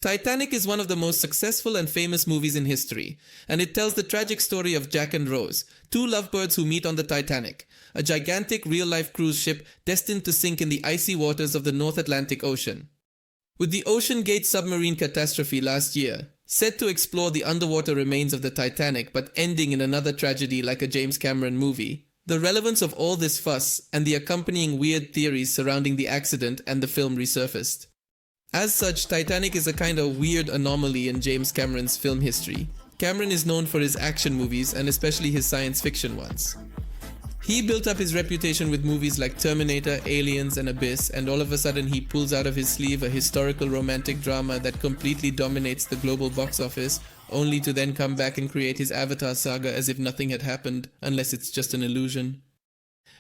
Titanic is one of the most successful and famous movies in history, and it tells the tragic story of Jack and Rose, two lovebirds who meet on the Titanic, a gigantic real-life cruise ship destined to sink in the icy waters of the North Atlantic Ocean. With the Ocean Gate submarine catastrophe last year, set to explore the underwater remains of the Titanic but ending in another tragedy like a James Cameron movie, the relevance of all this fuss and the accompanying weird theories surrounding the accident and the film resurfaced. As such, Titanic is a kind of weird anomaly in James Cameron's film history. Cameron is known for his action movies and especially his science fiction ones. He built up his reputation with movies like Terminator, Aliens and Abyss, and all of a sudden he pulls out of his sleeve a historical romantic drama that completely dominates the global box office, only to then come back and create his Avatar saga as if nothing had happened, unless it's just an illusion.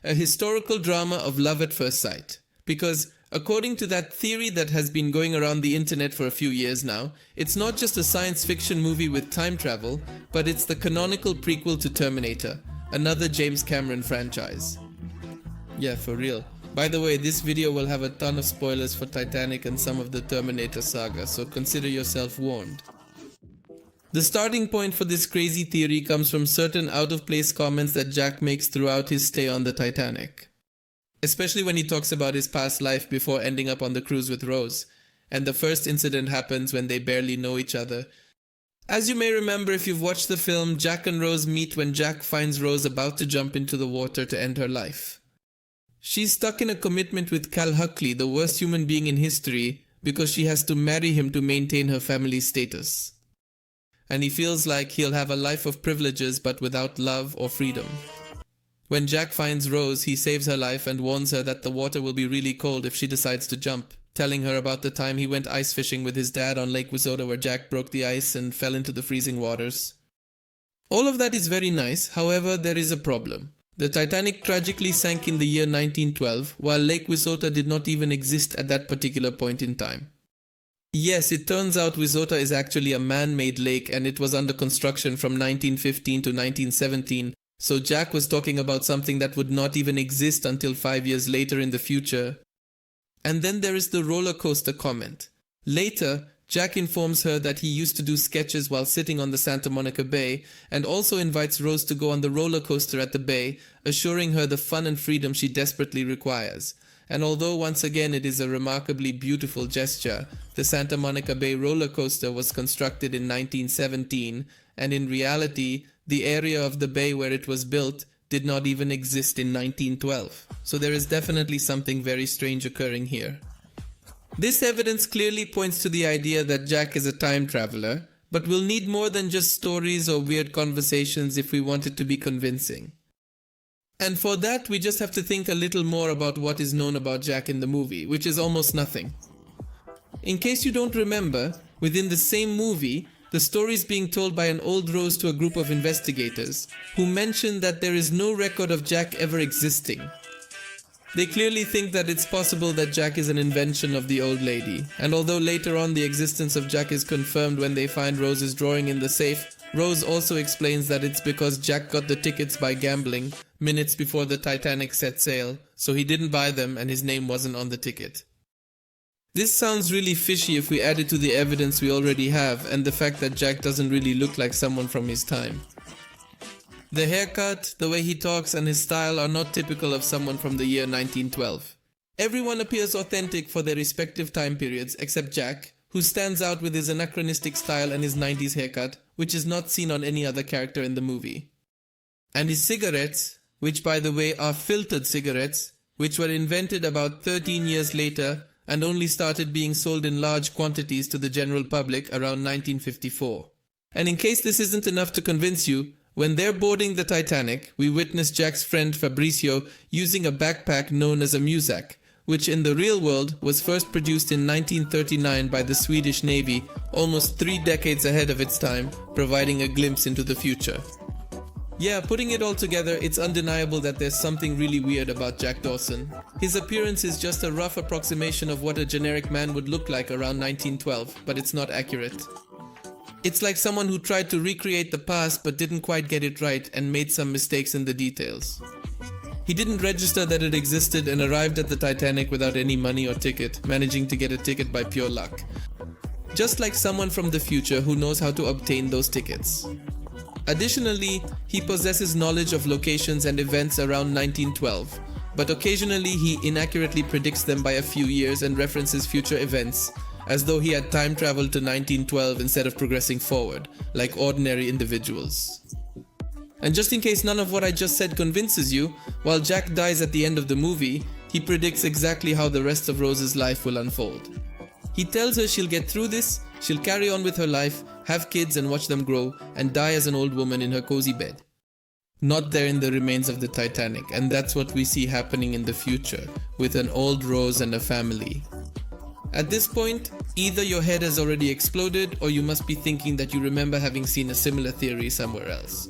A historical drama of love at first sight. Because according to that theory that has been going around the internet for a few years now, it's not just a science fiction movie with time travel, but it's the canonical prequel to Terminator, another James Cameron franchise. Yeah, for real. By the way, this video will have a ton of spoilers for Titanic and some of the Terminator saga, so consider yourself warned. The starting point for this crazy theory comes from certain out-of-place comments that Jack makes throughout his stay on the Titanic. Especially when he talks about his past life before ending up on the cruise with Rose, and the first incident happens when they barely know each other. As you may remember if you've watched the film, Jack and Rose meet when Jack finds Rose about to jump into the water to end her life. She's stuck in a commitment with Cal Huckley, the worst human being in history, because she has to marry him to maintain her family status. And he feels like he'll have a life of privileges but without love or freedom. When Jack finds Rose, he saves her life and warns her that the water will be really cold if she decides to jump, telling her about the time he went ice fishing with his dad on Lake Wissota where Jack broke the ice and fell into the freezing waters. All of that is very nice, however there is a problem. The Titanic tragically sank in the year 1912, while Lake Wissota did not even exist at that particular point in time. Yes, it turns out Wissota is actually a man-made lake and it was under construction from 1915 to 1917, so Jack was talking about something that would not even exist until 5 years later in the future. And then there is the roller coaster comment. Later, Jack informs her that he used to do sketches while sitting on the Santa Monica Bay and also invites Rose to go on the roller coaster at the bay, assuring her the fun and freedom she desperately requires. And although once again it is a remarkably beautiful gesture, the Santa Monica Bay roller coaster was constructed in 1917 and in reality, the area of the bay where it was built did not even exist in 1912. So there is definitely something very strange occurring here. This evidence clearly points to the idea that Jack is a time traveler, but we'll need more than just stories or weird conversations if we want it to be convincing. And for that, we just have to think a little more about what is known about Jack in the movie, which is almost nothing. In case you don't remember, within the same movie, the story is being told by an old Rose to a group of investigators who mention that there is no record of Jack ever existing. They clearly think that it's possible that Jack is an invention of the old lady, and although later on the existence of Jack is confirmed when they find Rose's drawing in the safe, Rose also explains that it's because Jack got the tickets by gambling minutes before the Titanic set sail, so he didn't buy them and his name wasn't on the ticket. This sounds really fishy if we add it to the evidence we already have and the fact that Jack doesn't really look like someone from his time. The haircut, the way he talks and his style are not typical of someone from the year 1912. Everyone appears authentic for their respective time periods except Jack, who stands out with his anachronistic style and his 90s haircut, which is not seen on any other character in the movie. And his cigarettes, which by the way are filtered cigarettes, which were invented about 13 years later and only started being sold in large quantities to the general public around 1954. And in case this isn't enough to convince you, when they're boarding the Titanic, we witness Jack's friend Fabricio using a backpack known as a Muzak, which in the real world was first produced in 1939 by the Swedish Navy, almost 3 decades ahead of its time, providing a glimpse into the future. Yeah, putting it all together, it's undeniable that there's something really weird about Jack Dawson. His appearance is just a rough approximation of what a generic man would look like around 1912, but it's not accurate. It's like someone who tried to recreate the past but didn't quite get it right and made some mistakes in the details. He didn't register that it existed and arrived at the Titanic without any money or ticket, managing to get a ticket by pure luck. just like someone from the future who knows how to obtain those tickets. Additionally, he possesses knowledge of locations and events around 1912, but occasionally he inaccurately predicts them by a few years and references future events, as though he had time traveled to 1912 instead of progressing forward, like ordinary individuals. And just in case none of what I just said convinces you, while Jack dies at the end of the movie, he predicts exactly how the rest of Rose's life will unfold. He tells her she'll get through this, she'll carry on with her life, have kids and watch them grow, and die as an old woman in her cozy bed. Not there in the remains of the Titanic, and that's what we see happening in the future, with an old Rose and a family. At this point, either your head has already exploded, or you must be thinking that you remember having seen a similar theory somewhere else.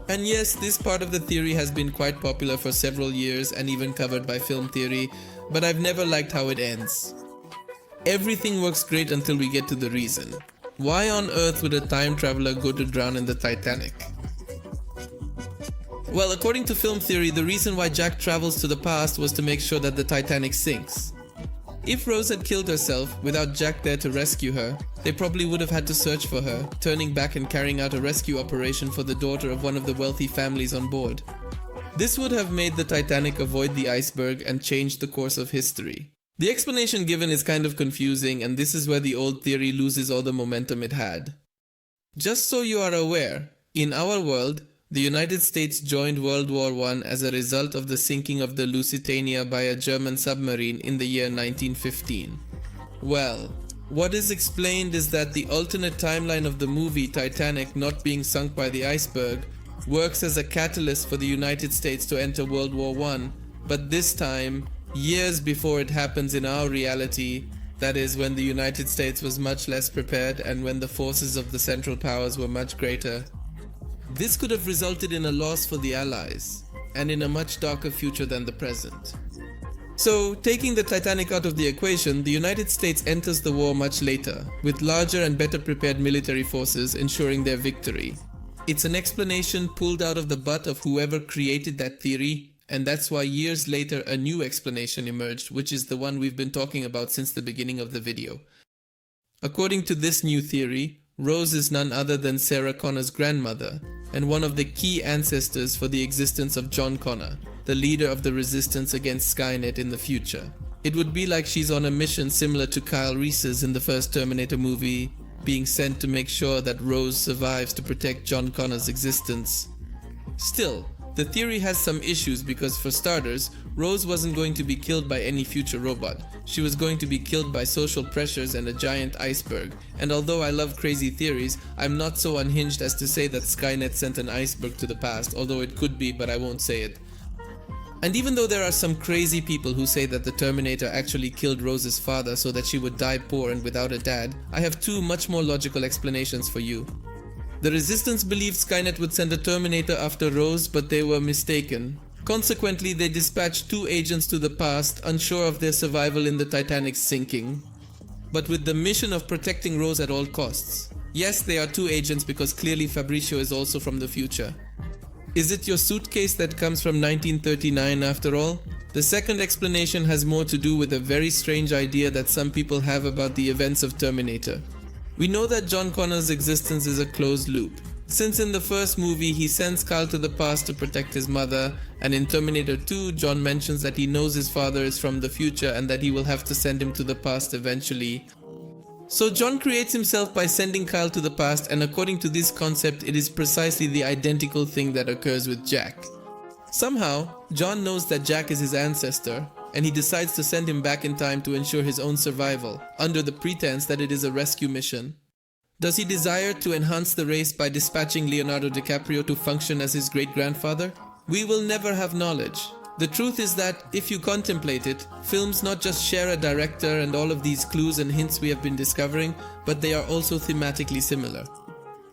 And yes, this part of the theory has been quite popular for several years and even covered by film theory, but I've never liked how it ends. Everything works great until we get to the reason. Why on earth would a time traveler go to drown in the Titanic? Well, according to film theory, the reason why Jack travels to the past was to make sure that the Titanic sinks. If Rose had killed herself without Jack there to rescue her, they probably would have had to search for her, turning back and carrying out a rescue operation for the daughter of one of the wealthy families on board. This would have made the Titanic avoid the iceberg and changed the course of history. The explanation given is kind of confusing, and this is where the old theory loses all the momentum it had. Just so you are aware, in our world, the United States joined World War I as a result of the sinking of the Lusitania by a German submarine in the year 1915. Well, what is explained is that the alternate timeline of the movie Titanic not being sunk by the iceberg works as a catalyst for the United States to enter World War I, but this time, years before it happens in our reality, that is when the United States was much less prepared and when the forces of the Central Powers were much greater. This could have resulted in a loss for the Allies, and in a much darker future than the present. So, taking the Titanic out of the equation, the United States enters the war much later, with larger and better prepared military forces ensuring their victory. It's an explanation pulled out of the butt of whoever created that theory, and that's why years later a new explanation emerged, which is the one we've been talking about since the beginning of the video. According to this new theory, Rose is none other than Sarah Connor's grandmother, and one of the key ancestors for the existence of John Connor, the leader of the resistance against SKYNET in the future. It would be like she's on a mission similar to Kyle Reese's in the first Terminator movie, being sent to make sure that Rose survives to protect John Connor's existence. Still, the theory has some issues because, for starters, Rose wasn't going to be killed by any future robot. She was going to be killed by social pressures and a giant iceberg. And although I love crazy theories, I'm not so unhinged as to say that SKYNET sent an iceberg to the past, although it could be, but I won't say it. And even though there are some crazy people who say that the Terminator actually killed Rose's father so that she would die poor and without a dad, I have two much more logical explanations for you. The Resistance believed SKYNET would send a Terminator after Rose, but they were mistaken. Consequently, they dispatched two agents to the past, unsure of their survival in the Titanic's sinking, but with the mission of protecting Rose at all costs. Yes, they are two agents because clearly Fabricio is also from the future. Is it your suitcase that comes from 1939 after all? The second explanation has more to do with a very strange idea that some people have about the events of Terminator. We know that John Connor's existence is a closed loop, since in the first movie he sends Kyle to the past to protect his mother, and in Terminator 2 John mentions that he knows his father is from the future and that he will have to send him to the past eventually. So John creates himself by sending Kyle to the past, and according to this concept it is precisely the identical thing that occurs with Jack. Somehow, John knows that Jack is his ancestor, and he decides to send him back in time to ensure his own survival, under the pretense that it is a rescue mission. Does he desire to enhance the race by dispatching Leonardo DiCaprio to function as his great-grandfather? We will never have knowledge. The truth is that, if you contemplate it, films not just share a director and all of these clues and hints we have been discovering, but they are also thematically similar.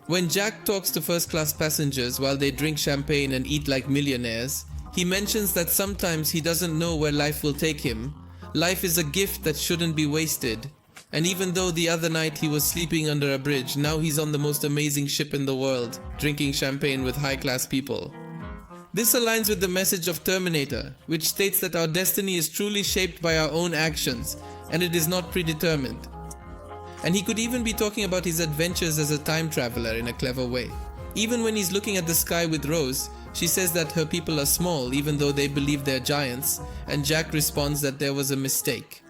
When Jack talks to first-class passengers while they drink champagne and eat like millionaires, he mentions that sometimes he doesn't know where life will take him. Life is a gift that shouldn't be wasted. And even though the other night he was sleeping under a bridge, now he's on the most amazing ship in the world, drinking champagne with high-class people. This aligns with the message of Terminator, which states that our destiny is truly shaped by our own actions, and it is not predetermined. And he could even be talking about his adventures as a time traveler in a clever way. Even when he's looking at the sky with Rose, she says that her people are small even though they believe they're giants, and Jack responds that there was a mistake.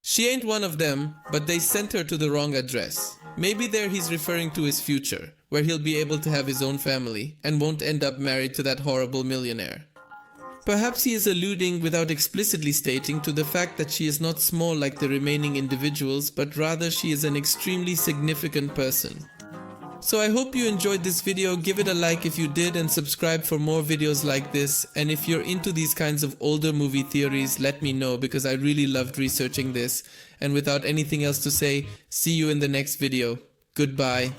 She ain't one of them, but they sent her to the wrong address. Maybe there he's referring to his future, where he'll be able to have his own family and won't end up married to that horrible millionaire. Perhaps he is alluding, without explicitly stating, to the fact that she is not small like the remaining individuals, but rather she is an extremely significant person. So I hope you enjoyed this video. Give it a like if you did, and subscribe for more videos like this. And if you're into these kinds of older movie theories, let me know, because I really loved researching this. And without anything else to say, see you in the next video. Goodbye.